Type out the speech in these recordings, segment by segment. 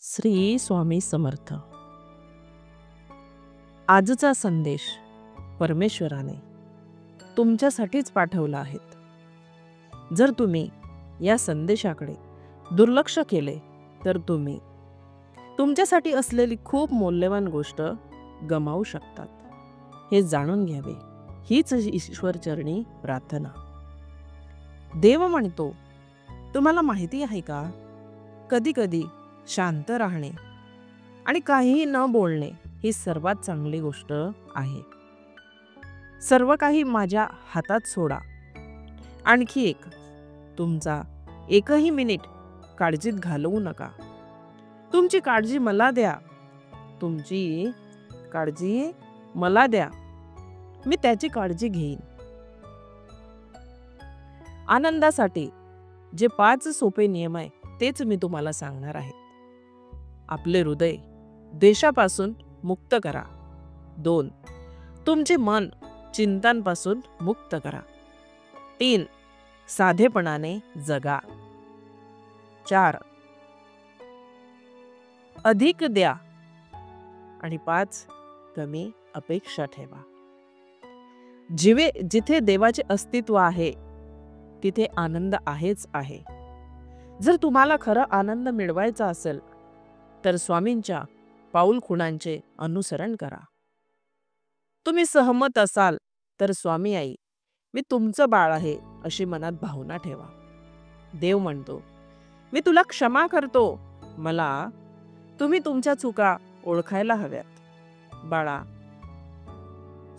श्री स्वामी समर्थ. आजचा संदेश परमेश्वराने तुमच्यासाठीच पाठवला आहे. जर तुम्ही या संदेशाकडे दुर्लक्ष केले तर तुम्ही तुमच्यासाठी असलेली खूप मौल्यवान गोष्ट गमावू शकतात. हे जाणून घ्यावे हीच ईश्वरचरणी प्रार्थना. देव म्हणतो, तुम्हाला माहिती आहे का, कधी कधी शांत राहणे आणि काहीही न बोलणे ही सर्वात चांगली गोष्ट आहे. सर्व काही माझ्या हातात सोडा. आणखी एक, तुमचा एकही मिनिट काळजीत घालवू नका. तुमची काळजी मला द्या. तुमची काळजी मला द्या. मी त्याची काळजी घेईन. आनंदासाठी जे 5 सोपे नियम आहे तेच मी तुम्हाला सांगणार आहे. आपले हृदय द्वेषापासून मुक्त करा. 2. तुमचे मन चिंतांपासून मुक्त करा. 3. साधेपणाने जगा. 4. अधिक द्या. आणि 5. कमी अपेक्षा ठेवा. जिथे देवाचे अस्तित्व आहे तिथे आनंद आहेच आहे. जर तुम्हाला खरा आनंद मिळवायचा असेल तर स्वामींच्या पाऊलखुणांचे अनुसरण करा. तुम्ही सहमत असाल तर स्वामी आई मी तुमचं बाळ आहे अशी मनात भावना ठेवा. देव म्हणतो, मी तुला क्षमा करतो. तुम्ही तुमच्या चुका ओळखायला हव्यात. बाळा,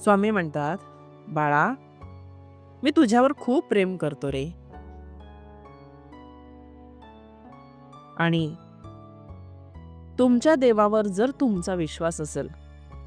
स्वामी म्हणतात, बाळा मी तुझ्यावर खूप प्रेम करतो रे. आणि तुमच्या देवावर जर तुमचा विश्वास असेल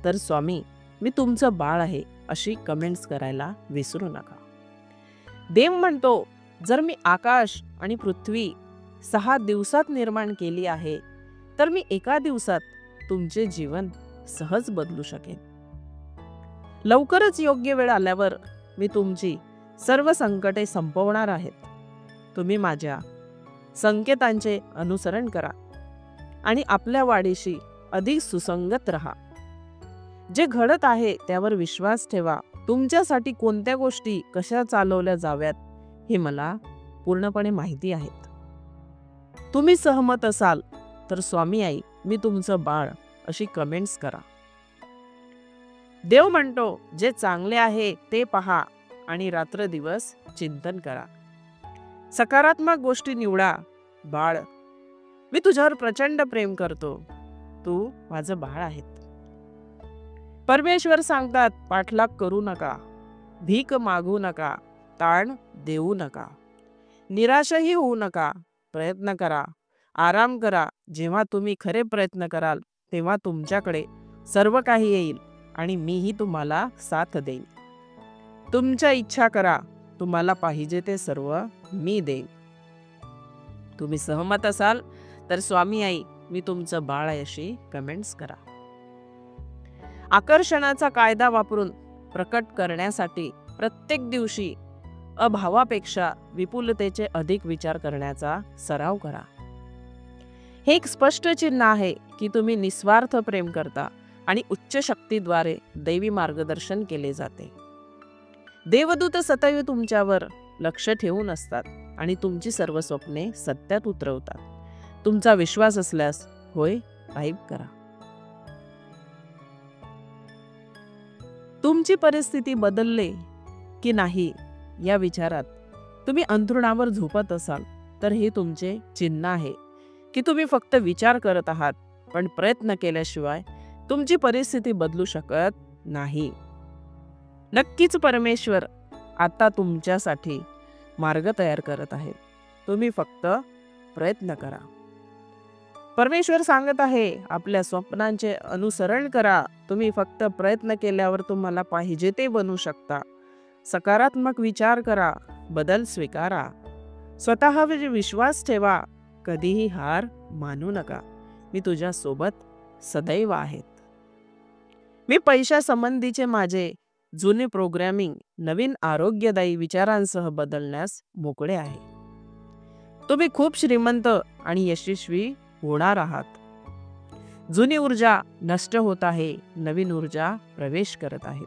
तर स्वामी मी तुमचं बाळ आहे अशी कमेंट्स करायला विसरू नका. देव म्हणतो, जर मी आकाश आणि पृथ्वी 6 दिवसात निर्माण केली आहे तर मी एका दिवसात तुमचे जीवन सहज बदलू शकेन. लवकरच योग्य वेळ आल्यावर मी तुमची सर्व संकटे संपवणार आहेत. तुम्ही माझ्या संकेतांचे अनुसरण करा आणि आपल्या वाढीशी अधिक सुसंगत राहा. जे घडत आहे त्यावर विश्वास ठेवा. तुमच्यासाठी कोणत्या गोष्टी कशा चालवल्या जाव्यात हे मला पूर्णपणे माहिती आहेत. तुम्ही सहमत असाल तर स्वामी आई मी तुमचं बाळ अशी कमेंट्स करा. देव म्हणतो, जे चांगले आहे ते पहा आणि रात्रदिवस चिंतन करा. सकारात्मक गोष्टी निवडा. बाळ, मी तुझ्यावर प्रचंड प्रेम करतो. तू माझं बाळ आहे. परमेश्वर सांगतात, पाठलाग करू नका, भीक मागू नका, ताण देऊ नका, निराशही होऊ नका. प्रयत्न करा, आराम करा. जेव्हा तुम्ही खरे प्रयत्न कराल तेव्हा तुमच्याकडे सर्व काही येईल आणि मीही तुम्हाला साथ देईन. तुमच्या इच्छा करा, तुम्हाला पाहिजे ते सर्व मी देईन. तुम्ही सहमत असाल तर स्वामी आई मी तुमचं बाळ आहे अशी कमेंट्स करा. आकर्षणाचा कायदा वापरून प्रकट करण्यासाठी प्रत्येक दिवशी अभावापेक्षा विपुलतेचे अधिक विचार करण्याचा सराव करा. हे एक स्पष्ट चिन्ह आहे की तुम्ही निस्वार्थ प्रेम करता आणि उच्च शक्तीद्वारे दैवी मार्गदर्शन केले जाते. देवदूत सदैव तुमच्यावर लक्ष ठेवून असतात आणि तुमची सर्व स्वप्ने सत्यात उतरवतात. तुमचा विश्वास असल्यास होय टाईप करा. तुमची परिस्थिती बदलले की नाही या विचारात तुम्ही अंथरुणावर झोपत असाल तर हे तुमचे चिन्ह आहे की तुम्ही फक्त विचार करत आहात, पण प्रयत्न केल्याशिवाय तुमची परिस्थिती बदलू शकत नाही. नक्कीच परमेश्वर आता तुमच्यासाठी मार्ग तयार करत आहे. तुम्ही फक्त प्रयत्न करा. परमेश्वर सांगत आहे, आपल्या स्वप्नांचे अनुसरण करा. तुम्ही फक्त प्रयत्न केल्यावर तुम्हाला पाहिजे ते बनवू शकता. सकारात्मक विचार करा, बदल स्वीकारा, स्वतःवर विश्वास ठेवा. कधीही हार मानू नका. मी तुझ्या सोबत सदैव आहे. मी पैशासंबंधीचे माझे जुने प्रोग्रॅमिंग नवीन आरोग्यदायी विचारांसह बदलण्यास मोकळे आहे. तुम्ही खूप श्रीमंत आणि यशस्वी होणार आहात. जुनी ऊर्जा नष्ट होत आहे, नवीन ऊर्जा प्रवेश करत आहेत.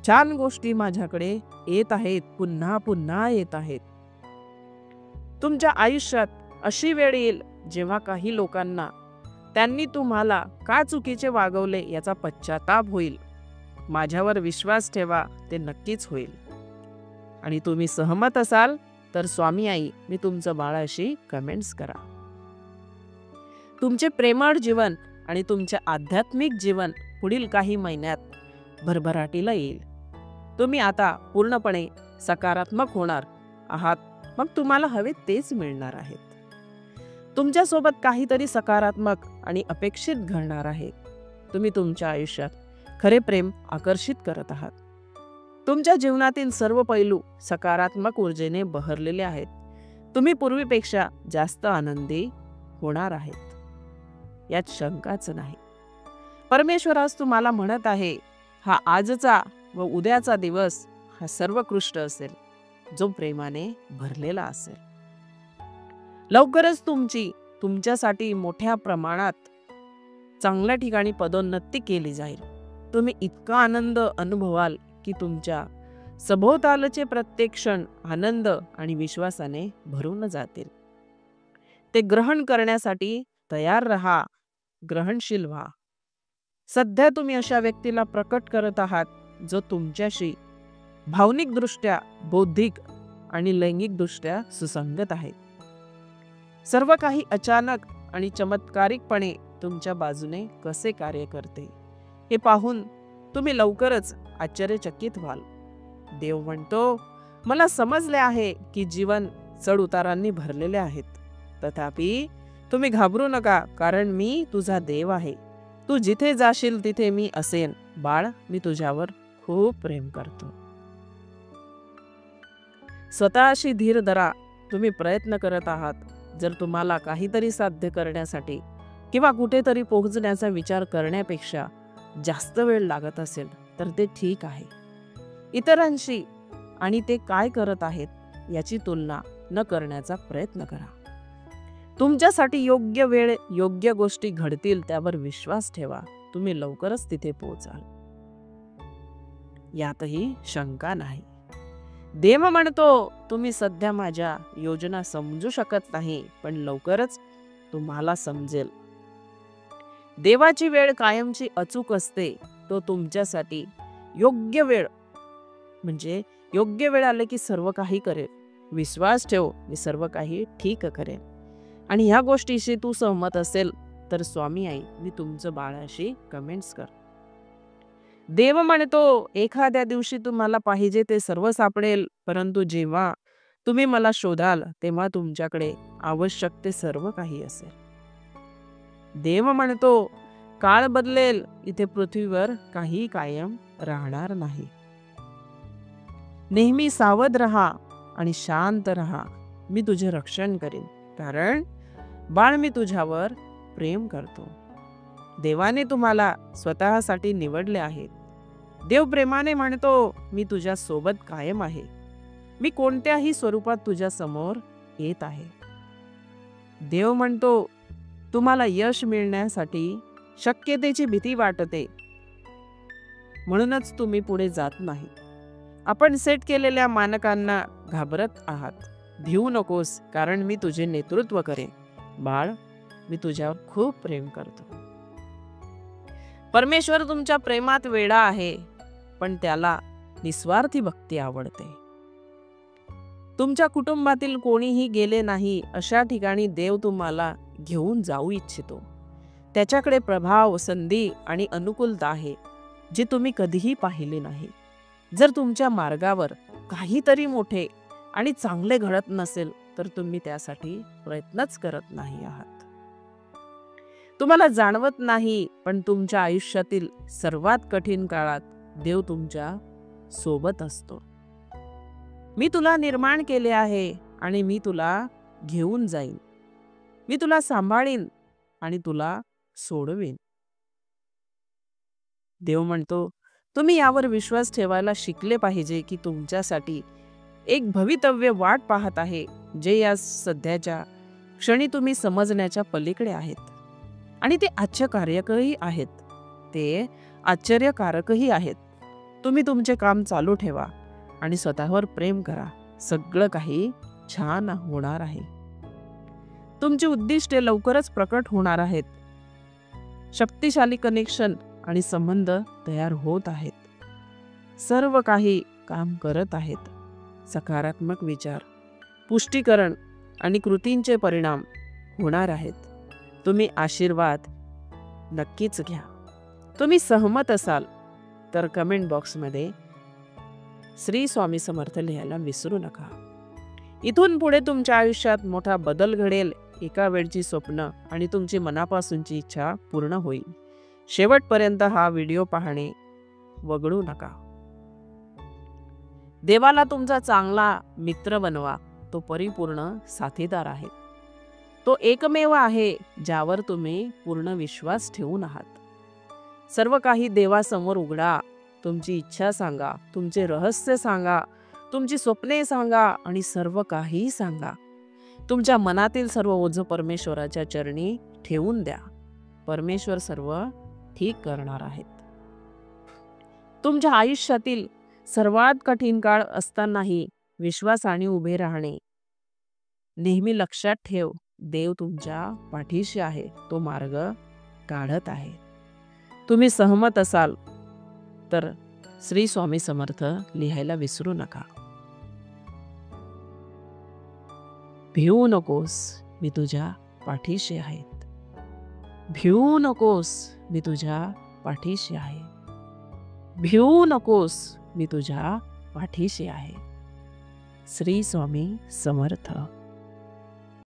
छान गोष्टी माझ्याकडे येत आहेत, पुन्हा पुन्हा येत आहेत. तुमच्या आयुष्यात अशी वेळ येईल जेव्हा काही लोकांना त्यांनी तुम्हाला का चुकीचे वागवले याचा पश्चाताप होईल. माझ्यावर विश्वास ठेवा, ते नक्कीच होईल. आणि तुम्ही सहमत असाल तर स्वामी आई मी तुमचं बाळ अशी कमेंट्स करा. तुमचे प्रेमळ जीवन आणि तुमचे आध्यात्मिक जीवन पुढील काही महिन्यात भरभराटीला येईल. तुम्ही आता पूर्णपणे सकारात्मक होणार आहात, मग तुम्हाला हवे तेच मिळणार आहेत. तुमच्यासोबत काहीतरी सकारात्मक आणि अपेक्षित घडणार आहे. तुम्ही तुमच्या आयुष्यात खरे प्रेम आकर्षित करत आहात. तुमच्या जीवनातील सर्व पैलू सकारात्मक ऊर्जेने बहरलेले आहेत. तुम्ही पूर्वीपेक्षा जास्त आनंदी होणार आहेत, यात शंकाच नाही. परमेश्वर आज तुम्हाला म्हणत आहे, हा आजचा व उद्याचा दिवस हा सर्वोत्कृष्ट असेल, जो प्रेमाने भरलेला असेल. लवकरच तुमच्यासाठी मोठ्या प्रमाणात चांगल्या ठिकाणी पदोन्नती केली जाईल. तुम्ही इतका आनंद अनुभवाल की तुमच्या सभोवतालचे प्रत्येक क्षण आनंद आणि विश्वासाने भरून जातील. ते ग्रहण करण्यासाठी तयार रहा, ग्रहणशील व्हा. सध्या तुम्ही अशा व्यक्तीला प्रकट करत आहात जो तुमच्याशी भावनिकदृष्ट्या, बौद्धिक आणि लैंगिकदृष्ट्या सुसंगत आहे. सर्व काही अचानक आणि चमत्कारिकपणे तुमच्या बाजूने कसे कार्य करते हे पाहून तुम्ही लवकरच आश्चर्यचकित व्हाल. देव म्हणतो, मला समजले आहे की जीवन चढ उतारांनी भरलेले आहेत. तथापि तुम्ही घाबरू नका, कारण मी तुझा देव आहे. तू जिथे जाशील तिथे मी असेन. बाळ, मी तुझ्यावर खूप प्रेम करतो. स्वतःशी धीर धरा. तुम्ही प्रयत्न करत आहात. जर तुम्हाला काहीतरी साध्य करण्यासाठी किंवा कुठेतरी पोहोचण्याचा विचार करण्यापेक्षा जास्त वेळ लागत असेल तर ते ठीक आहे. इतरांशी आणि ते काय करत आहेत याची तुलना न करण्याचा प्रयत्न करा. तुमच्यासाठी योग्य वेळ, योग्य गोष्टी घडतील त्यावर विश्वास ठेवा. तुम्ही लवकरच तिथे पोहोचाल, यातही शंका नाही. देव म्हणतो, तुम्ही सध्या माझ्या योजना समजू शकत नाही, पण लवकरच तुम्हाला समजेल. देवाची वेळ कायमची अचूक असते. तो तुमच्यासाठी योग्य वेळ म्हणजे योग्य वेळ आले की सर्व काही करेल. विश्वास ठेव, मी सर्व काही ठीक करेल. आणि ह्या गोष्टीशी तू सहमत असेल तर स्वामी आई मी तुमचं बाळाशी कमेंट्स कर. देव म्हणतो, एखाद्या दिवशी तुम्हाला पाहिजे ते सर्व सापडेल, परंतु जेव्हा तुम्ही मला शोधाल तेव्हा तुमच्याकडे आवश्यक ते सर्व काही असेल. देव म्हणतो, काळ बदलेल, इथे पृथ्वीवर काही कायम राहणार नाही. नेहमी सावध रहा आणि शांत रहा. मी तुझे रक्षण करेन, कारण बाळ मी तुझ्यावर प्रेम करतो. देवाने तुम्हाला स्वतःसाठी निवडले आहे. देव प्रेमाने म्हणतो, मी तुझ्या सोबत कायम आहे. मी कोणत्याही स्वरूपात तुझ्या समोर येत आहे. देव म्हणतो, तुम्हाला यश मिळण्यासाठी शक्यतेची भीती वाटते, म्हणूनच तुम्ही पुढे जात नाही. आपण सेट केलेल्या मानकांना घाबरत आहात. भिवू नकोस, कारण मी तुझे नेतृत्व करेन. बाळ, मी तुझ्यावर खूप प्रेम करतो. परमेश्वर तुमच्या प्रेमात वेडा आहे, पण त्याला निस्वार्थी भक्ती आवडते. तुमच्या कुटुंबातील कोणीही गेले नाही अशा ठिकाणी देव तुम्हाला घेऊन जाऊ इच्छितो. त्याच्याकडे प्रभाव, संधी आणि अनुकूलता आहे जी तुम्ही कधीही पाहिली नाही. जर तुमच्या मार्गावर काहीतरी मोठे आणि चांगले घडत नसेल तर तुम्ही त्यासाठी प्रयत्नच करत नाही आहात. तुम्हाला जाणवत नाही, पण तुमच्या आयुष्यातील सर्वात कठीण काळात देव तुमच्या सोबत असतो. मी तुला निर्माण केले आहे आणि मी तुला घेऊन जाईन. मी तुला सांभाळीन आणि तुला सोडवीन. देव म्हणतो, तुम्ही यावर विश्वास ठेवायला शिकले पाहिजे की तुमच्यासाठी एक भवितव्य वाट पाहत आहे, जे या सध्याच्या क्षणी तुम्ही समजण्याच्या पलीकडे आहेत. आणि ते आश्चर्यकारकही आहेत. ते आश्चर्यकारकही आहेत. तुम्ही तुमचे काम चालू ठेवा आणि स्वतःवर प्रेम करा. सगळं काही छान होणार आहे. तुमची उद्दिष्टे लवकरच प्रकट होणार आहेत. शक्तिशाली कनेक्शन आणि संबंध तयार होत आहेत. सर्व काही काम करत आहेत. सकारात्मक विचार, पुष्टीकरण आणि कृतींचे परिणाम होणार आहेत. तुम्ही आशीर्वाद नक्कीच घ्या. तुम्ही सहमत असाल तर कमेंट बॉक्समध्ये श्री स्वामी समर्थ लिहायला विसरू नका. इथून पुढे तुमच्या आयुष्यात मोठा बदल घडेल. एका वेळची स्वप्न आणि तुमची मनापासूनची इच्छा पूर्ण होईल. शेवटपर्यंत हा व्हिडिओ पाहणे वगळू नका. देवाला तुमचा चांगला मित्र बनवा. तो परिपूर्ण साथीदार आहे. तो एकमेव आहे ज्यावर तुम्ही पूर्ण विश्वास ठेवून आहात. सर्व काही देवासमोर उघडा. तुमची इच्छा सांगा, तुमचे रहस्य सांगा, तुमची स्वप्ने सांगा आणि सर्व काही सांगा. तुमच्या मनातील सर्व ओझं परमेश्वराच्या चरणी ठेवून द्या. परमेश्वर सर्व ठीक करणार आहेत. तुमच्या आयुष्यातील सर्वात कठीण काळ असतानाही विश्वासाने उभे राहणे. नेहमी लक्षात ठेव, देव तुमच्या पाठीशी आहे. तो मार्ग काढत आहे. तुम्ही सहमत असाल तर श्री स्वामी समर्थ लिहायला विसरू नका. भिवू नकोस, मी तुझ्या पाठीशी आहे. भिवू नकोस, मी तुझ्या पाठीशी आहे. भिवू नकोस, मी तुझ्या पाठीशी आहे. श्री स्वामी समर्थ.